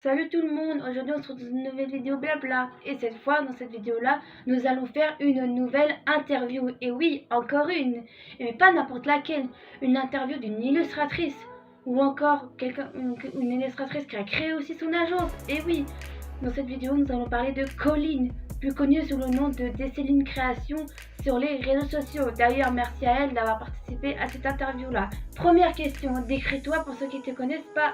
Salut tout le monde, aujourd'hui on se retrouve dans une nouvelle vidéo blabla et cette fois dans cette vidéo là nous allons faire une nouvelle interview et oui encore une, mais pas n'importe laquelle, une interview d'une illustratrice ou encore une illustratrice qui a créé aussi son agence et oui dans cette vidéo nous allons parler de Colline, plus connue sous le nom de Desséline Création sur les réseaux sociaux. D'ailleurs merci à elle d'avoir participé à cette interview là. Première question, décris-toi pour ceux qui ne te connaissent pas.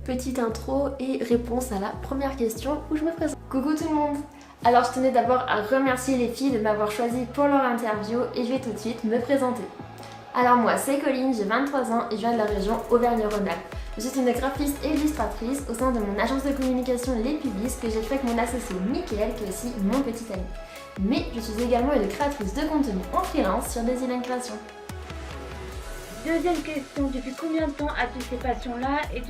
Petite intro et réponse à la première question où je me présente. Coucou tout le monde. Alors je tenais d'abord à remercier les filles de m'avoir choisi pour leur interview et je vais tout de suite me présenter. Alors moi c'est Colline, j'ai 23 ans et je viens de la région Auvergne-Rhône-Alpes. Je suis une graphiste et illustratrice au sein de mon agence de communication Les Pubis que j'ai fait avec mon associé Mickaël qui est aussi mon petit ami. Mais je suis également une créatrice de contenu en freelance sur Desséline Création. Deuxième question, depuis combien de temps as-tu ces passions-là et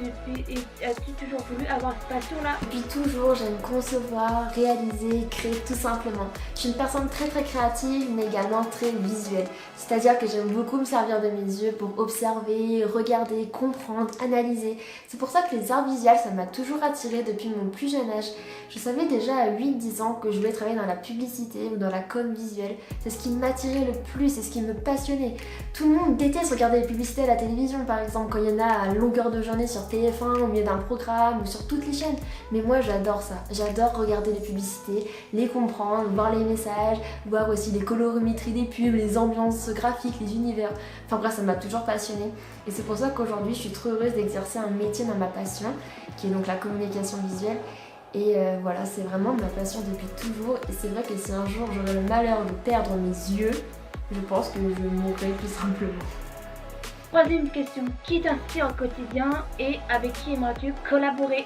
as-tu toujours voulu avoir cette passion-là? Depuis toujours, j'aime concevoir, réaliser, créer tout simplement. Je suis une personne très créative mais également très visuelle. C'est-à-dire que j'aime beaucoup me servir de mes yeux pour observer, regarder, comprendre, analyser. C'est pour ça que les arts visuels, ça m'a toujours attirée depuis mon plus jeune âge. Je savais déjà à 8-10 ans que je voulais travailler dans la publicité ou dans la com visuelle. C'est ce qui m'attirait le plus, c'est ce qui me passionnait. Tout le monde déteste regarder les publicités à la télévision par exemple, quand il y en a à longueur de journée sur TF1 au milieu d'un programme ou sur toutes les chaînes. Mais moi j'adore ça, j'adore regarder les publicités, les comprendre, voir les messages, voir aussi les colorimétries des pubs, les ambiances graphiques, les univers. Enfin bref, ça m'a toujours passionnée et c'est pour ça qu'aujourd'hui je suis trop heureuse d'exercer un métier dans ma passion qui est donc la communication visuelle. Et voilà, c'est vraiment ma passion depuis toujours et c'est vrai que si un jour j'aurais le malheur de perdre mes yeux, je pense que je mourrai tout simplement. Troisième question, qui t'inspire au quotidien et avec qui aimerais-tu collaborer?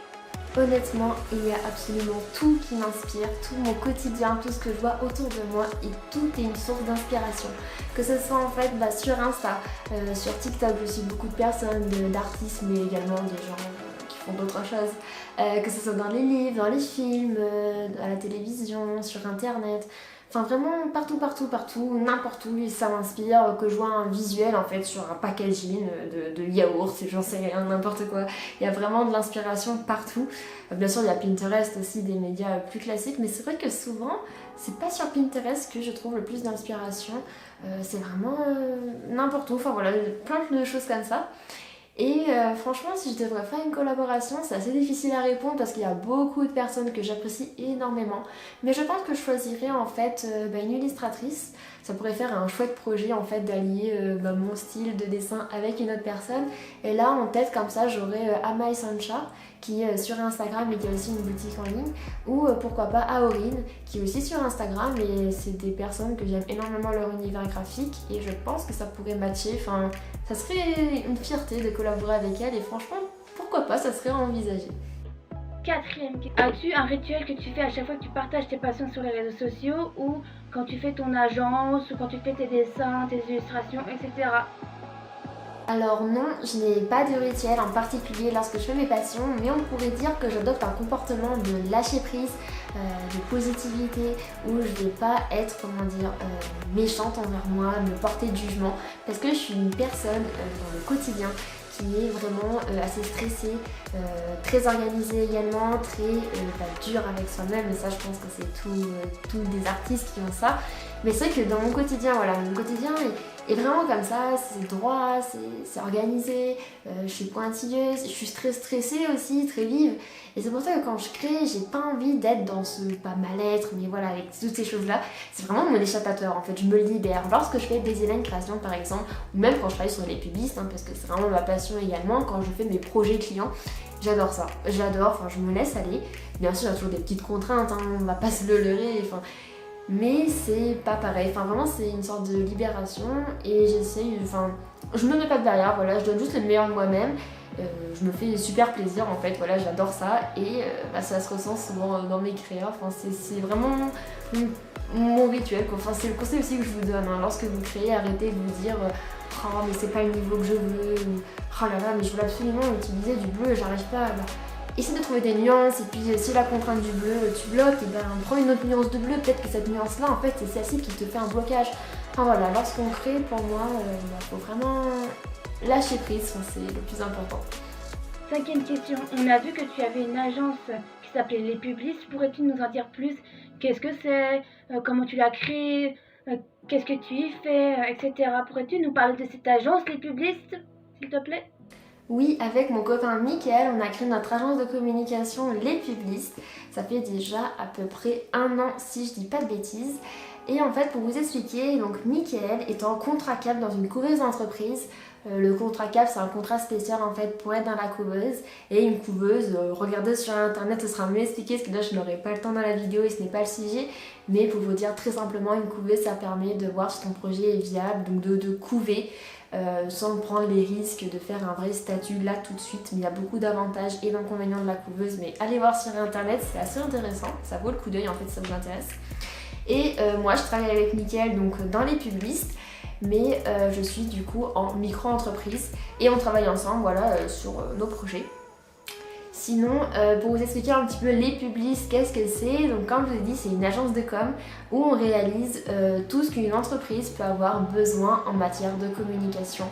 Honnêtement, il y a absolument tout qui m'inspire, tout mon quotidien, tout ce que je vois autour de moi et tout est une source d'inspiration. Que ce soit en fait sur Insta, sur TikTok, je suis beaucoup de personnes, d'artistes mais également des gens qui font d'autres choses. Que ce soit dans les livres, dans les films, à la télévision, sur internet. Enfin vraiment partout, n'importe où, ça m'inspire, que je vois un visuel en fait sur un packaging de yaourt, j'en sais rien, n'importe quoi. Il y a vraiment de l'inspiration partout. Bien sûr il y a Pinterest aussi, des médias plus classiques, mais c'est vrai que souvent c'est pas sur Pinterest que je trouve le plus d'inspiration. C'est vraiment n'importe où, enfin voilà, plein de choses comme ça. Et franchement, si je devrais faire une collaboration, c'est assez difficile à répondre parce qu'il y a beaucoup de personnes que j'apprécie énormément. Mais je pense que je choisirais en fait une illustratrice. Ça pourrait faire un chouette projet en fait d'allier mon style de dessin avec une autre personne. Et là en tête comme ça, j'aurais Amai Sancha qui est sur Instagram et qui a aussi une boutique en ligne. Ou pourquoi pas Aorine qui est aussi sur Instagram et c'est des personnes que j'aime énormément leur univers graphique et je pense que ça pourrait matcher. Enfin, ça serait une fierté de collaborer avec elle et franchement, pourquoi pas, ça serait à envisager. Quatrième question, as-tu un rituel que tu fais à chaque fois que tu partages tes passions sur les réseaux sociaux ou quand tu fais ton agence ou quand tu fais tes dessins, tes illustrations, etc. Alors non, je n'ai pas de rituel en particulier lorsque je fais mes passions, mais on pourrait dire que j'adopte un comportement de lâcher prise, de positivité, où je vais pas être, méchante envers moi, me porter de jugement, parce que je suis une personne dans le quotidien qui est vraiment assez stressée, très organisée également, très dure avec soi-même, et ça je pense que c'est tous des artistes qui ont ça. Mais c'est vrai que dans mon quotidien, voilà, mon quotidien est vraiment comme ça, c'est droit, c'est organisé, je suis pointilleuse, je suis très stressée aussi, très vive. Et c'est pour ça que quand je crée, j'ai pas envie d'être dans ce, pas mal-être, mais voilà, avec toutes ces choses-là. C'est vraiment mon échappatoire en fait, je me libère. Lorsque je fais des Desséline Création par exemple, ou même quand je travaille sur les pubistes, parce que c'est vraiment ma passion également, quand je fais mes projets clients, j'adore ça, j'adore, je me laisse aller. Bien sûr, il y a toujours des petites contraintes, on va pas se le leurrer, mais c'est pas pareil, vraiment c'est une sorte de libération et j'essaye, je me mets pas de barrière, voilà, je donne juste le meilleur de moi-même, je me fais super plaisir en fait, voilà, j'adore ça et ça se ressent souvent dans mes créas, c'est vraiment mon rituel, quoi. C'est le conseil aussi que je vous donne, lorsque vous créez, arrêtez de vous dire oh mais c'est pas le niveau que je veux, ou oh là là mais je veux absolument utiliser du bleu, j'arrive pas, essaie de trouver des nuances et puis si la contrainte du bleu tu bloques, et prends une autre nuance de bleu, peut-être que cette nuance là en fait c'est celle-ci qui te fait un blocage. Voilà, lorsqu'on crée pour moi, faut vraiment lâcher prise, c'est le plus important. 5e question, on a vu que tu avais une agence qui s'appelait Les Publistes. Pourrais-tu nous en dire plus? Qu'est-ce que c'est? Comment tu l'as créée? Qu'est-ce que tu y fais? Etc. Pourrais-tu nous parler de cette agence Les Publistes, s'il te plaît? Oui, avec mon copain Mickaël, on a créé notre agence de communication Les Publistes. Ça fait déjà à peu près 1 an si je dis pas de bêtises. Et en fait, pour vous expliquer, donc Mickaël est en contrat cap dans une couveuse d'entreprise. Le contrat cap, c'est un contrat spécial en fait pour être dans la couveuse. Et une couveuse, regardez sur internet, ce sera mieux expliqué parce que là je n'aurai pas le temps dans la vidéo et ce n'est pas le sujet. Mais pour vous dire très simplement, une couveuse, ça permet de voir si ton projet est viable, donc de couver. Sans prendre les risques de faire un vrai statut là tout de suite, mais il y a beaucoup d'avantages et d'inconvénients de la couveuse, mais allez voir sur internet, c'est assez intéressant, ça vaut le coup d'œil en fait si ça vous intéresse. Et moi je travaille avec Mickaël donc dans Les Publistes, mais je suis du coup en micro-entreprise et on travaille ensemble voilà, sur nos projets. Sinon, pour vous expliquer un petit peu Les Publistes, qu'est-ce que c'est? Donc comme je vous ai dit, c'est une agence de com où on réalise tout ce qu'une entreprise peut avoir besoin en matière de communication.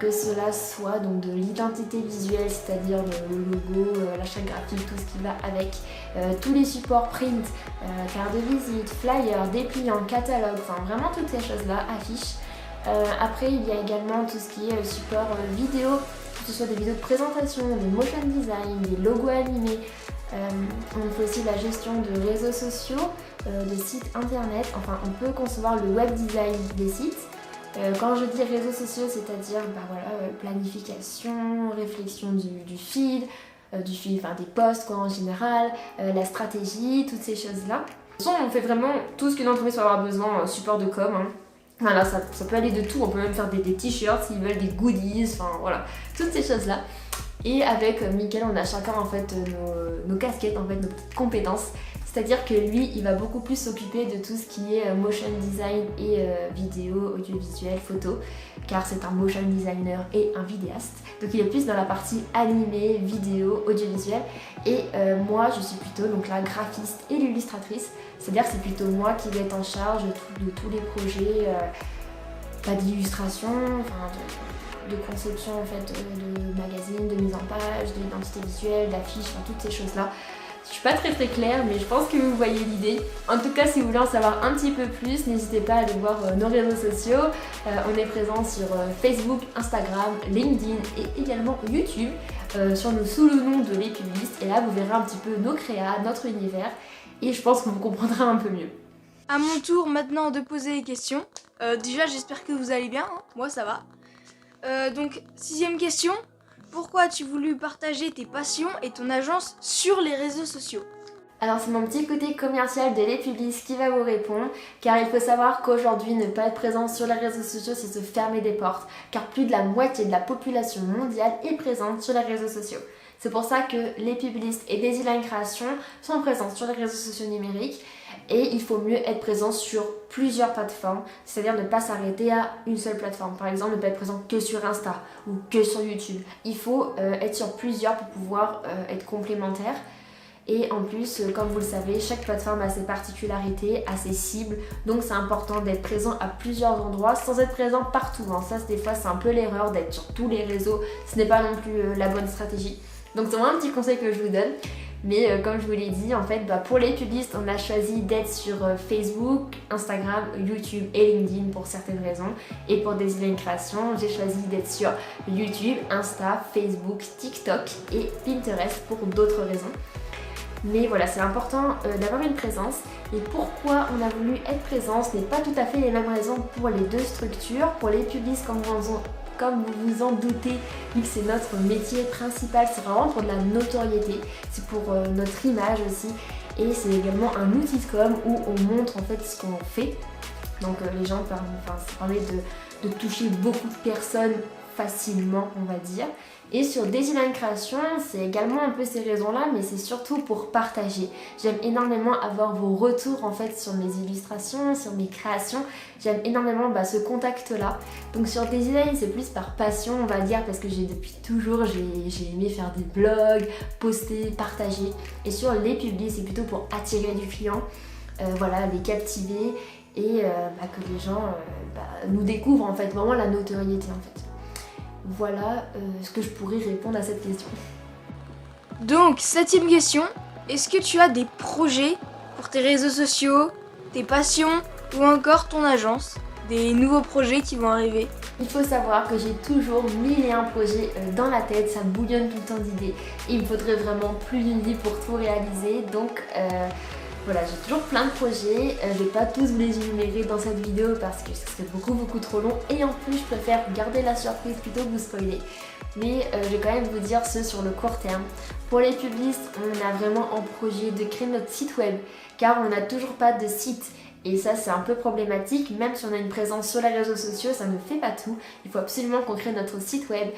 Que cela soit donc de l'identité visuelle, c'est-à-dire le logo, la charte graphique, tout ce qui va avec, tous les supports print, cartes de visite, flyers, dépliants, catalogues, enfin vraiment toutes ces choses-là, affiches. Après, il y a également tout ce qui est support vidéo, que ce soit des vidéos de présentation, des motion design, des logos animés. On fait aussi la gestion de réseaux sociaux, de sites internet, enfin on peut concevoir le web design des sites. Quand je dis réseaux sociaux, c'est-à-dire planification, réflexion du feed, enfin des posts quoi, en général, la stratégie, toutes ces choses-là. De toute façon, on fait vraiment tout ce qu'une entreprise peut avoir besoin, support de com. Hein. Voilà, ça peut aller de tout, on peut même faire des t-shirts s'ils veulent, des goodies, enfin voilà, toutes ces choses-là. Et avec Mickaël, on a chacun en fait nos casquettes, en fait, nos petites compétences. C'est-à-dire que lui, il va beaucoup plus s'occuper de tout ce qui est motion design et vidéo, audiovisuel, photo, car c'est un motion designer et un vidéaste. Donc il est plus dans la partie animée, vidéo, audiovisuel. Et moi, je suis plutôt donc la graphiste et l'illustratrice. C'est-à-dire que c'est plutôt moi qui vais être en charge de tous les projets d'illustration, de conception en fait, de magazines, de mise en page, d'identité visuelle, d'affiches, enfin, toutes ces choses-là. Je suis pas très claire, mais je pense que vous voyez l'idée. En tout cas, si vous voulez en savoir un petit peu plus, n'hésitez pas à aller voir nos réseaux sociaux. On est présent sur Facebook, Instagram, LinkedIn et également YouTube, sous le nom de Les Publistes. Et là, vous verrez un petit peu nos créas, notre univers, et je pense que vous comprendrez un peu mieux. À mon tour maintenant de poser les questions. Déjà, j'espère que vous allez bien, hein. Moi ça va. Donc, 6e question. Pourquoi as-tu voulu partager tes passions et ton agence sur les réseaux sociaux? Alors c'est mon petit côté commercial de Les Publistes qui va vous répondre, car il faut savoir qu'aujourd'hui ne pas être présent sur les réseaux sociaux c'est se fermer des portes, car plus de la moitié de la population mondiale est présente sur les réseaux sociaux. C'est pour ça que Les Publistes et Daisyline Création sont présents sur les réseaux sociaux numériques. Et il faut mieux être présent sur plusieurs plateformes, c'est-à-dire ne pas s'arrêter à une seule plateforme. Par exemple, ne pas être présent que sur Insta ou que sur YouTube. Il faut être sur plusieurs pour pouvoir être complémentaires. Et en plus, comme vous le savez, chaque plateforme a ses particularités, a ses cibles. Donc c'est important d'être présent à plusieurs endroits sans être présent partout. Hein. Ça, des fois, c'est un peu l'erreur d'être sur tous les réseaux. Ce n'est pas non plus la bonne stratégie. Donc c'est vraiment un petit conseil que je vous donne. Mais comme je vous l'ai dit, en fait, pour Les Publistes, on a choisi d'être sur Facebook, Instagram, YouTube et LinkedIn pour certaines raisons. Et pour Daisyline Création, j'ai choisi d'être sur YouTube, Insta, Facebook, TikTok et Pinterest pour d'autres raisons. Mais voilà, c'est important d'avoir une présence. Et pourquoi on a voulu être présent, ce n'est pas tout à fait les mêmes raisons pour les deux structures. Pour Les Publistes, comme vous vous en doutez, vu que c'est notre métier principal, c'est vraiment pour de la notoriété, c'est pour notre image aussi, et c'est également un outil de com où on montre en fait ce qu'on fait. Donc les gens ça permet de toucher beaucoup de personnes facilement, on va dire. Et sur Daisyline Création, c'est également un peu ces raisons-là, mais c'est surtout pour partager. J'aime énormément avoir vos retours en fait sur mes illustrations, sur mes créations. J'aime énormément ce contact-là. Donc sur Daisyline, c'est plus par passion, on va dire, parce que depuis toujours, j'ai aimé faire des blogs, poster, partager. Et sur Les Publistes, c'est plutôt pour attirer du client, les captiver et que les gens nous découvrent en fait, vraiment la notoriété en fait. Voilà ce que je pourrais répondre à cette question. Donc, 7e question. Est-ce que tu as des projets pour tes réseaux sociaux, tes passions ou encore ton agence? Des nouveaux projets qui vont arriver? Il faut savoir que j'ai toujours 1001 projets dans la tête, ça bouillonne tout le temps d'idées. Et il me faudrait vraiment plus d'une vie pour tout réaliser. Donc voilà, j'ai toujours plein de projets. Je vais pas tous vous les énumérer dans cette vidéo parce que ce serait beaucoup trop long. Et en plus, je préfère garder la surprise plutôt que vous spoiler. Mais je vais quand même vous dire ceux sur le court terme. Pour les publicistes, on a vraiment en projet de créer notre site web car on n'a toujours pas de site. Et ça c'est un peu problématique, même si on a une présence sur les réseaux sociaux, ça ne fait pas tout. Il faut absolument qu'on crée notre site web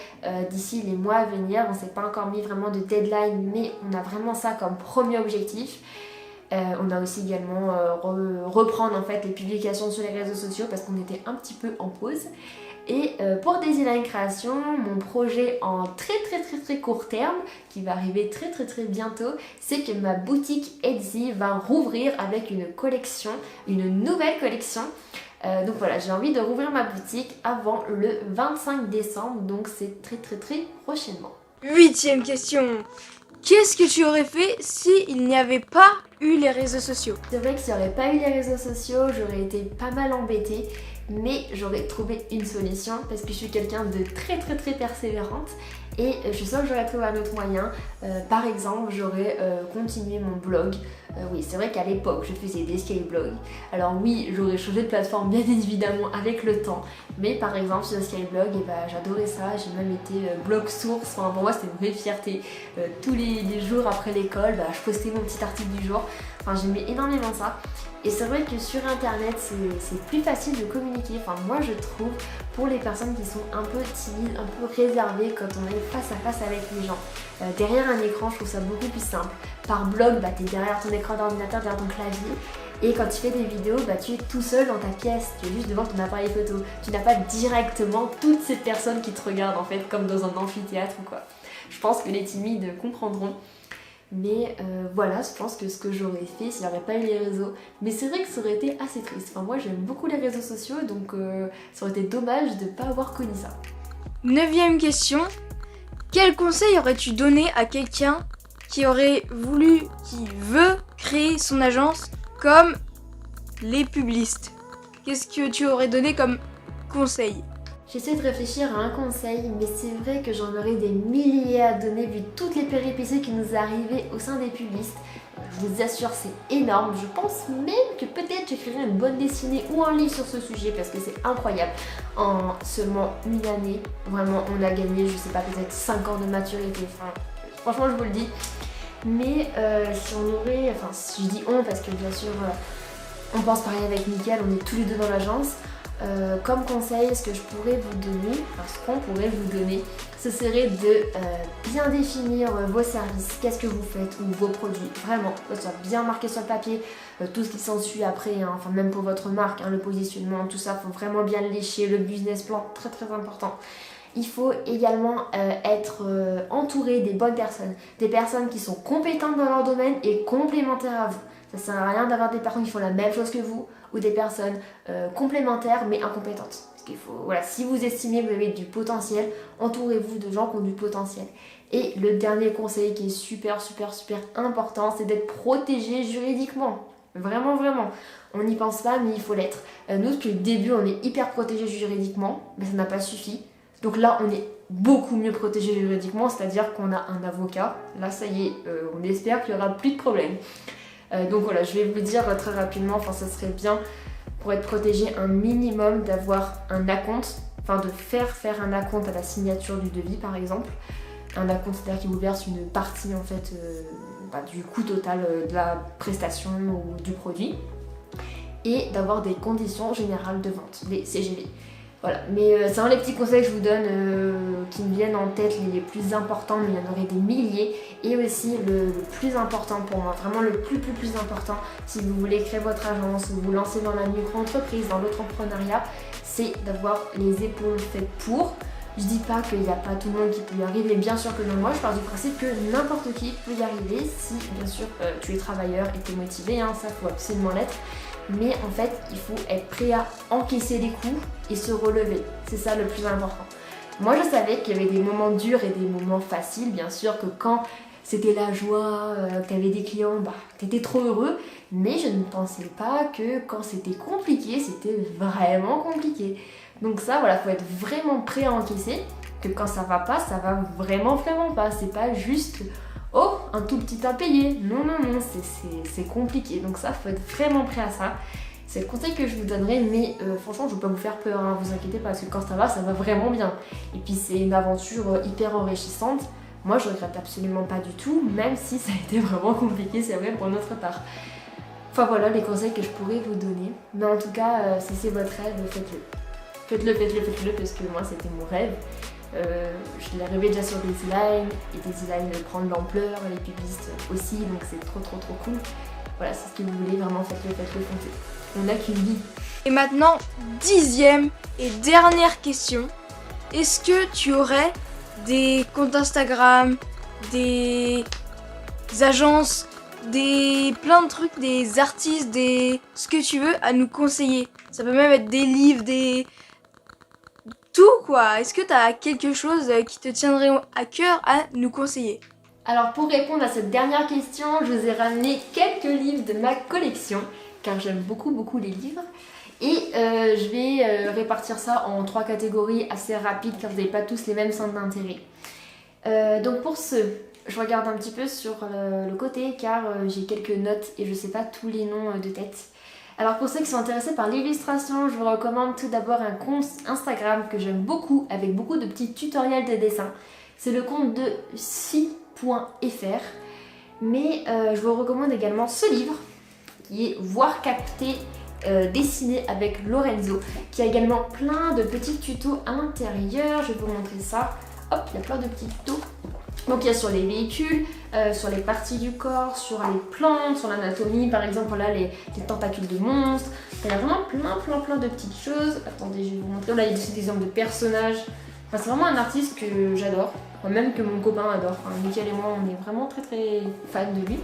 d'ici les mois à venir. On ne s'est pas encore mis vraiment de deadline, mais on a vraiment ça comme premier objectif. On a aussi également reprendre en fait les publications sur les réseaux sociaux parce qu'on était un petit peu en pause. Et pour Daisyline Création, mon projet en très court terme, qui va arriver très bientôt, c'est que ma boutique Etsy va rouvrir avec une collection, une nouvelle collection. Donc voilà, j'ai envie de rouvrir ma boutique avant le 25 décembre, donc c'est très prochainement. 8e question. Qu'est-ce que tu aurais fait s'il n'y avait pas eu les réseaux sociaux? C'est vrai que s'il n'y aurait pas eu les réseaux sociaux, j'aurais été pas mal embêtée. Mais j'aurais trouvé une solution parce que je suis quelqu'un de très persévérante et je sens que j'aurais trouvé un autre moyen. Par exemple, j'aurais continué mon blog. Oui, c'est vrai qu'à l'époque, je faisais des skyblogs. Alors oui, j'aurais changé de plateforme bien évidemment avec le temps. Mais par exemple, sur Skyblog, j'adorais ça. J'ai même été blog source. Enfin, pour moi, c'était une vraie fierté. Tous les jours après l'école, je postais mon petit article du jour. Enfin, j'aimais énormément ça. Et c'est vrai que sur internet c'est plus facile de communiquer, enfin moi je trouve, pour les personnes qui sont un peu timides, un peu réservées quand on est face à face avec les gens. Derrière un écran je trouve ça beaucoup plus simple. Par blog, t'es derrière ton écran d'ordinateur, derrière ton clavier. Et quand tu fais des vidéos, tu es tout seul dans ta pièce, tu es juste devant ton appareil photo. Tu n'as pas directement toutes ces personnes qui te regardent en fait comme dans un amphithéâtre ou quoi. Je pense que les timides comprendront. Mais voilà, je pense que ce que j'aurais fait s'il n'y avait pas eu les réseaux. Mais c'est vrai que ça aurait été assez triste. Enfin, moi j'aime beaucoup les réseaux sociaux, donc ça aurait été dommage de ne pas avoir connu ça. 9e question. Quel conseil aurais-tu donné à quelqu'un qui veut créer son agence comme les publicistes? Qu'est-ce que tu aurais donné comme conseil? J'essaie de réfléchir à un conseil, mais c'est vrai que j'en aurais des milliers à donner vu toutes les péripéties qui nous arrivaient au sein des publicistes. Je vous assure, c'est énorme. Je pense même que peut-être j'écrirai une bonne dessinée ou un livre sur ce sujet parce que c'est incroyable. En seulement une année, vraiment, on a gagné, je sais pas, peut-être 5 ans de maturité. Enfin, franchement, je vous le dis. Mais si on aurait, enfin, si je dis on parce que bien sûr, on pense pareil avec Mickaël, on est tous les deux dans l'agence. Comme conseil, ce que je pourrais vous donner, enfin ce qu'on pourrait vous donner, ce serait de bien définir vos services, qu'est-ce que vous faites ou vos produits, vraiment, que ce soit bien marqué sur le papier, tout ce qui s'ensuit après, hein, enfin même pour votre marque, hein, le positionnement, tout ça, faut vraiment bien le lécher, le business plan, très important. Il faut également être entouré des bonnes personnes, des personnes qui sont compétentes dans leur domaine et complémentaires à vous. Ça sert à rien d'avoir des personnes qui font la même chose que vous ou des personnes complémentaires mais incompétentes. Parce qu'il faut, voilà, si vous estimez que vous avez du potentiel, entourez-vous de gens qui ont du potentiel. Et le dernier conseil qui est super important, c'est d'être protégé juridiquement. Vraiment. On n'y pense pas, mais il faut l'être. Nous, depuis le début, on est hyper protégé juridiquement, mais ça n'a pas suffi. Donc là, on est beaucoup mieux protégé juridiquement, c'est-à-dire qu'on a un avocat. Là, ça y est, on espère qu'il n'y aura plus de problème. Donc voilà, je vais vous le dire très rapidement, enfin ça serait bien pour être protégé un minimum d'avoir un acompte, enfin de faire un acompte à la signature du devis par exemple. Un acompte, c'est-à-dire qu'il vous verse une partie en fait du coût total de la prestation ou du produit. Et d'avoir des conditions générales de vente, des CGV. Voilà, mais c'est un des petits conseils que je vous donne qui me viennent en tête les plus importants, mais il y en aurait des milliers. Et aussi le plus important pour moi, vraiment le plus important, si vous voulez créer votre agence ou vous lancer dans la micro-entreprise, dans l'entrepreneuriat, c'est d'avoir les épaules faites pour. Je dis pas qu'il n'y a pas tout le monde qui peut y arriver, bien sûr que non, moi je pars du principe que n'importe qui peut y arriver si bien sûr tu es travailleur et tu es motivé, hein, ça faut absolument l'être. Mais en fait, il faut être prêt à encaisser les coups et se relever. C'est ça le plus important. Moi je savais qu'il y avait des moments durs et des moments faciles, bien sûr que quand c'était la joie, que tu avais des clients, tu étais trop heureux, mais je ne pensais pas que quand c'était compliqué, c'était vraiment compliqué. Donc ça, voilà, faut être vraiment prêt à encaisser, que quand ça va pas, ça va vraiment pas. C'est pas juste, oh, un tout petit impayé. Non, c'est compliqué. Donc ça, faut être vraiment prêt à ça. C'est le conseil que je vous donnerai, mais franchement, je ne veux pas vous faire peur, hein, vous inquiétez pas, parce que quand ça va vraiment bien. Et puis c'est une aventure hyper enrichissante. Moi, je regrette absolument pas du tout, même si ça a été vraiment compliqué, c'est vrai, pour notre part. Enfin voilà les conseils que je pourrais vous donner. Mais en tout cas, si c'est votre rêve, faites-le. Faites-le, parce que moi, c'était mon rêve. Je l'ai rêvé déjà sur Daisyline, et Daisyline prend de l'ampleur, les pubistes aussi, donc c'est trop cool. Voilà, c'est ce que vous voulez, vraiment faites-le, foncez. On n'a qu'une vie. Et maintenant, 10e et dernière question. Est-ce que tu aurais des comptes Instagram, des agences, plein de trucs, des artistes, ce que tu veux à nous conseiller? Ça peut même être des livres, tout quoi. Est-ce que tu as quelque chose qui te tiendrait à cœur à nous conseiller? Alors pour répondre à cette dernière question, je vous ai ramené quelques livres de ma collection, car j'aime beaucoup les livres. Et je vais répartir ça en 3 catégories assez rapides, car vous n'avez pas tous les mêmes centres d'intérêt. Donc pour ceux, je regarde un petit peu sur le côté, car j'ai quelques notes et je ne sais pas tous les noms de tête. Alors pour ceux qui sont intéressés par l'illustration, je vous recommande tout d'abord un compte Instagram que j'aime beaucoup, avec beaucoup de petits tutoriels de dessin. C'est le compte de si.fr. Mais je vous recommande également ce livre, qui est Voir capter, dessiné avec Lorenzo, qui a également plein de petits tutos à l'intérieur. Je vais vous montrer ça. Hop, il y a plein de petits tutos. Donc il y a sur les véhicules, sur les parties du corps, sur les plantes, sur l'anatomie, par exemple là les tentacules de monstres. Il y a vraiment plein de petites choses. Attendez, je vais vous montrer. Là il y a aussi des exemples de personnages. Enfin, c'est vraiment un artiste que j'adore, même que mon copain adore. Enfin, Mickaël et moi on est vraiment très fans de lui.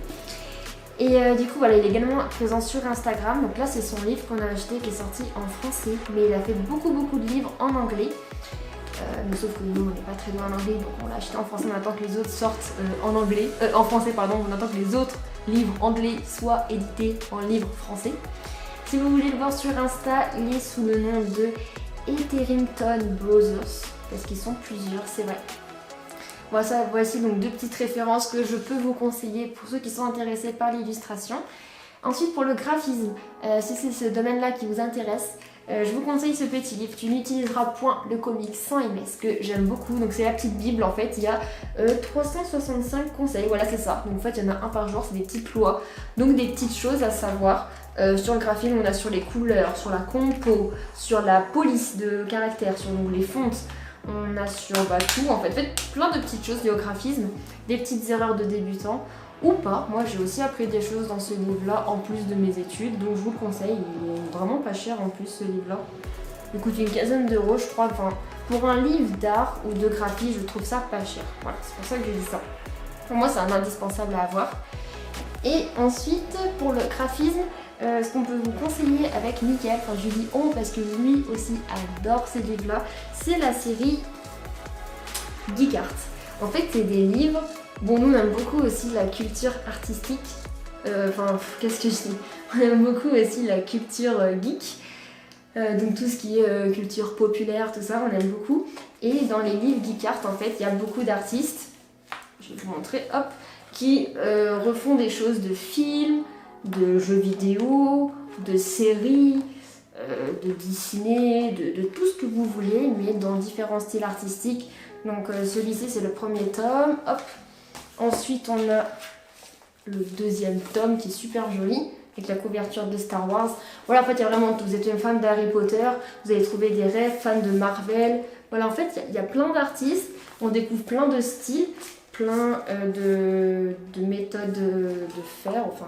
Et du coup voilà, il est également présent sur Instagram. Donc là c'est son livre qu'on a acheté qui est sorti en français, mais il a fait beaucoup de livres en anglais. Mais sauf que nous on n'est pas très doués en anglais, donc on l'a acheté en français. On attend que les autres sortent en français pardon. On attend que les autres livres anglais soient édités en livre français. Si vous voulez le voir sur Insta, il est sous le nom de Etherington Brothers, parce qu'ils sont plusieurs, c'est vrai. Voici donc 2 petites références que je peux vous conseiller pour ceux qui sont intéressés par l'illustration. Ensuite pour le graphisme, si c'est ce domaine-là qui vous intéresse, je vous conseille ce petit livre, Tu n'utiliseras point le comics sans MS, que j'aime beaucoup. Donc c'est la petite bible en fait, il y a 365 conseils, voilà c'est ça. Donc en fait il y en a un par jour, c'est des petites lois, donc des petites choses à savoir. Sur le graphisme on a sur les couleurs, sur la compo, sur la police de caractère, sur donc, les fontes. On a sur tout en fait plein de petites choses liées au graphisme, des petites erreurs de débutants ou pas. Moi j'ai aussi appris des choses dans ce livre là en plus de mes études, donc je vous le conseille, il est vraiment pas cher en plus ce livre là. Il coûte une quinzaine d'euros je crois, enfin pour un livre d'art ou de graphisme je trouve ça pas cher. Voilà, c'est pour ça que je dis ça. Pour moi c'est un indispensable à avoir. Et ensuite pour le graphisme, ce qu'on peut vous conseiller avec Mickaël, enfin je dis on parce que lui aussi adore ces livres là, c'est la série Geekart. En fait c'est des livres, bon nous on aime beaucoup aussi la culture artistique, qu'est-ce que je dis, on aime beaucoup aussi la culture geek, donc tout ce qui est culture populaire, tout ça on aime beaucoup. Et dans les livres Geekart en fait il y a beaucoup d'artistes, je vais vous montrer, hop, qui refont des choses de films, de jeux vidéo, de séries, de dessiner, de tout ce que vous voulez, mais dans différents styles artistiques. Donc celui-ci c'est le premier tome, hop. Ensuite on a le 2e tome qui est super joli, avec la couverture de Star Wars. Voilà, en fait il y a vraiment tout. Vous êtes une fan d'Harry Potter, vous allez trouver des rêves, fan de Marvel. Voilà, en fait il y a plein d'artistes, on découvre plein de styles, plein de méthodes de faire, enfin...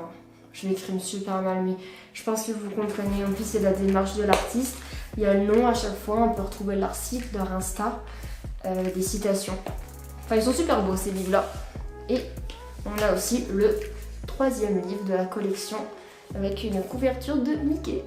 Je m'exprime super mal, mais je pense que vous comprenez. En plus, c'est la démarche de l'artiste. Il y a le nom à chaque fois. On peut retrouver leur site, leur Insta, des citations. Enfin, ils sont super beaux ces livres-là. Et on a aussi le 3e livre de la collection avec une couverture de Mickey.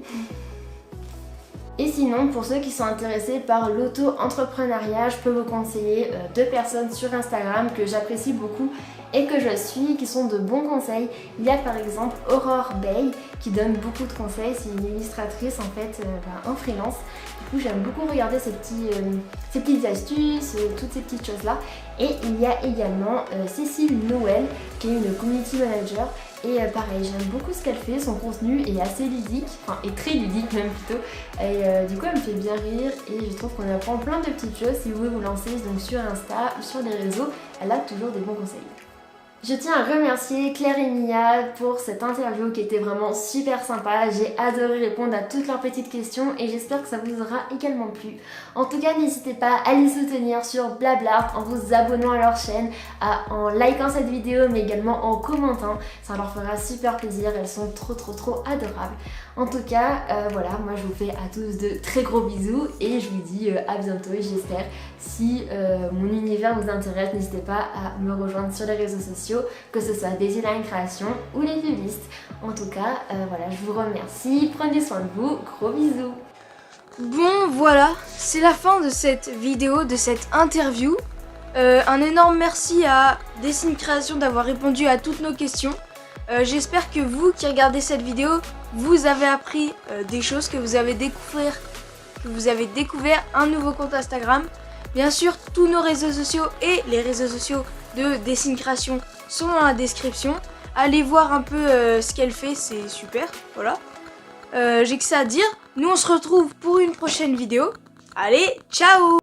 Et sinon, pour ceux qui sont intéressés par l'auto-entrepreneuriat, je peux vous conseiller 2 personnes sur Instagram que j'apprécie beaucoup et que je suis, qui sont de bons conseils. Il y a par exemple Aurore Bay qui donne beaucoup de conseils, c'est une illustratrice en fait en freelance. Du coup j'aime beaucoup regarder ces petites astuces, toutes ces petites choses là. Et il y a également Cécile Noël qui est une community manager. Et pareil, j'aime beaucoup ce qu'elle fait, son contenu est assez ludique, enfin est très ludique même plutôt. Et du coup elle me fait bien rire et je trouve qu'on apprend plein de petites choses. Si vous voulez vous lancer donc sur Insta ou sur les réseaux, elle a toujours des bons conseils. Je tiens à remercier Claire et Mia pour cette interview qui était vraiment super sympa. J'ai adoré répondre à toutes leurs petites questions et j'espère que ça vous aura également plu. En tout cas, n'hésitez pas à les soutenir sur Blablart en vous abonnant à leur chaîne, en likant cette vidéo mais également en commentant. Ça leur fera super plaisir, elles sont trop adorables. En tout cas, voilà, moi je vous fais à tous de très gros bisous et je vous dis à bientôt et j'espère. Si mon univers vous intéresse, n'hésitez pas à me rejoindre sur les réseaux sociaux, que ce soit Daisyline Création ou les Vivistes. En tout cas, voilà, je vous remercie, prenez soin de vous, gros bisous. Bon voilà, c'est la fin de cette vidéo, de cette interview. Un énorme merci à Daisyline Création d'avoir répondu à toutes nos questions. J'espère que vous qui regardez cette vidéo, vous avez appris des choses, que vous avez découvert un nouveau compte Instagram. Bien sûr, tous nos réseaux sociaux et les réseaux sociaux de Daisyline Création sont dans la description. Allez voir un peu ce qu'elle fait, c'est super, voilà. J'ai que ça à dire. Nous on se retrouve pour une prochaine vidéo. Allez, ciao!